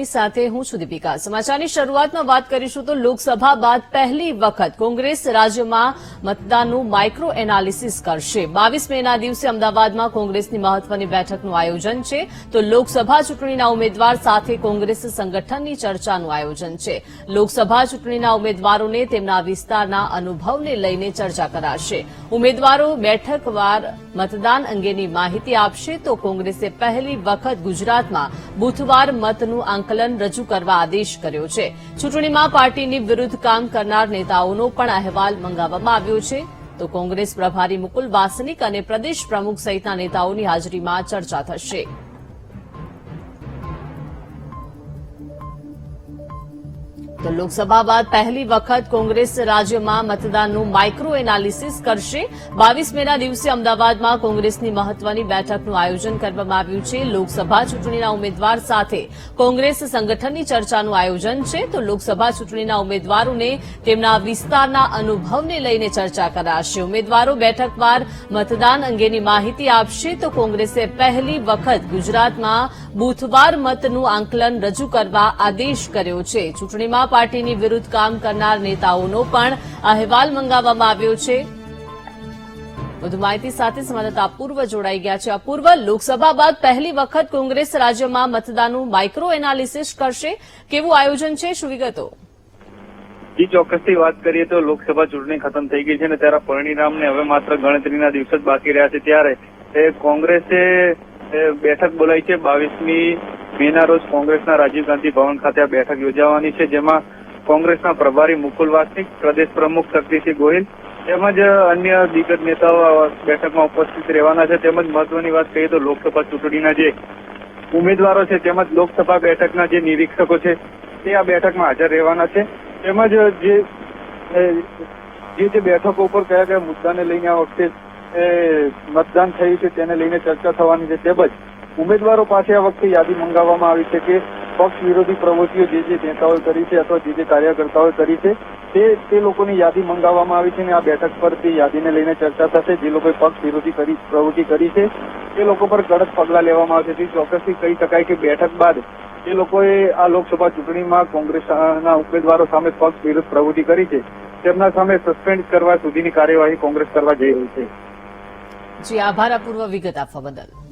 આપની સાથે હું છું દીપિકા। સમાચારની શરૂઆતમાં વાત કરીશું તો લોકસભા બાદ પહેલી વખત કોંગ્રેસ રાજ્યમાં મતદાનનું માઇક્રો એનાલિસિસ કરશે। 22 મેના દિવસે અમદાવાદમાં કોંગ્રેસની મહત્વની બેઠકનું આયોજન છે તો લોકસભા ચૂંટણીના ઉમેદવાર સાથે કોંગ્રેસ સંગઠનની ચર્ચાનું આયોજન છે। લોકસભા ચૂંટણીના ઉમેદવારોને તેમના વિસ્તારના અનુભવને લઈને ચર્ચા કરાશે। ઉમેદવારો બેઠકવાર મતદાન અંગેની માહિતી આપશે તો કોંગ્રેસે પહેલી વખત ગુજરાતમાં બુધવાર મતનું આંકલન રજૂ કરવા આદેશ કર્યો છે। ચૂંટણીમાં પાર્ટીની વિરુદ્ધ કામ કરનાર નેતાઓનો પણ અહેવાલ મંગાવવામાં આવ્યો છે તો કોંગ્રેસ પ્રભારી મુકુલ વાસનિક અને પ્રદેશ પ્રમુખ સહિતના નેતાઓની હાજરીમાં ચર્ચા થશે। તો લોકસભા બાદ પહેલી વખત કોંગ્રેસ રાજ્યમાં મતદાનનું માઇક્રો એનાલિસિસ કરશે। 22 મેના દિવસે અમદાવાદમાં કોંગ્રેસની મહત્વની બેઠકનું આયોજન કરવામાં આવ્યું છે। લોકસભા ચૂંટણીના ઉમેદવાર સાથે કોંગ્રેસ સંગઠનની ચર્ચાનું આયોજન છે તો લોકસભા ચૂંટણીના ઉમેદવારોને તેમના વિસ્તારના અનુભવને લઈને ચર્ચા કરાશે। ઉમેદવારો બેઠકવાર મતદાન અંગેની માહિતી આપશે તો કોંગ્રેસે પહેલી વખત ગુજરાતમાં બુધવાર મતનું આંકલન રજૂ કરવા આદેશ કર્યો છે। ચૂંટણીમાં પાર્ટીની વિરુદ્ધ કામ કરનાર નેતાઓનો પણ અહેવાલ મંગાવવામાં આવ્યો છે। વધુ માહિતી સાથે સંવાદદાતા અપૂર્વ જોડાઈ ગયા છે। અપૂર્વ, લોકસભા બાદ પહેલી વખત કોંગ્રેસ રાજ્યમાં મતદાનનું માઇક્રો એનાલિસિસ કરશે, કેવું આયોજન છે, શું વિગતો? જી, ચોક્કસથી વાત કરીએ તો લોકસભા ચૂંટણી ખતમ થઈ ગઈ છે અને ત્યારે પરિણામને હવે માત્ર ગણતરીના દિવસો જ બાકી રહ્યા છે। ત્યારે કોંગ્રેસે બેઠક બોલાવી છે। 22મી મેના રોજ કોંગ્રેસના રાજીવ ગાંધી ભવન ખાતે આ બેઠક યોજાવાની છે, જેમાં કોંગ્રેસના પ્રભારી મુકુલ વાસનિક, પ્રદેશ પ્રમુખ શક્તિસિંહ ગોહિલ તેમજ અન્ય દિગ્ગજ નેતાઓ બેઠકમાં ઉપસ્થિત રહેવાના છે। તેમજ મહત્વની વાત કહીએ તો લોકસભા ચૂંટણીના જે ઉમેદવારો છે તેમજ લોકસભા બેઠકના જે નિરીક્ષકો છે તે આ બેઠકમાં હાજર રહેવાના છે। તેમજ જે બેઠકો ઉપર કયા કયા મુદ્દાને લઈને આ વખતે મતદાન થયું છે તેને લઈને ચર્ચા થવાની છે। તેમજ ઉમેદવારો પાસે આ વખતે યાદી મંગાવવામાં આવી છે કે પક્ષ વિરોધી પ્રવૃત્તિઓ જે નેતાઓએ કરી છે અથવા જે કાર્યકર્તાઓએ કરી છે તે લોકોની યાદી મંગાવવામાં આવી છે અને આ બેઠક પર તે યાદીને લઈને ચર્ચા થશે। જે લોકોએ પક્ષ વિરોધી પ્રવૃત્તિ કરી છે તે લોકો પર કડક પગલાં લેવામાં આવશે। તે ચોક્કસથી કહી શકાય કે બેઠક બાદ જે લોકોએ આ લોકસભા ચૂંટણીમાં કોંગ્રેસના ઉમેદવારો સામે પક્ષ વિરુદ્ધ પ્રવૃત્તિ કરી છે તેમના સામે સસ્પેન્ડ કરવા સુધીની કાર્યવાહી કોંગ્રેસ કરવા જઈ રહી છે। જી, આભાર અપૂર્વ વિગત આપવા બદલ।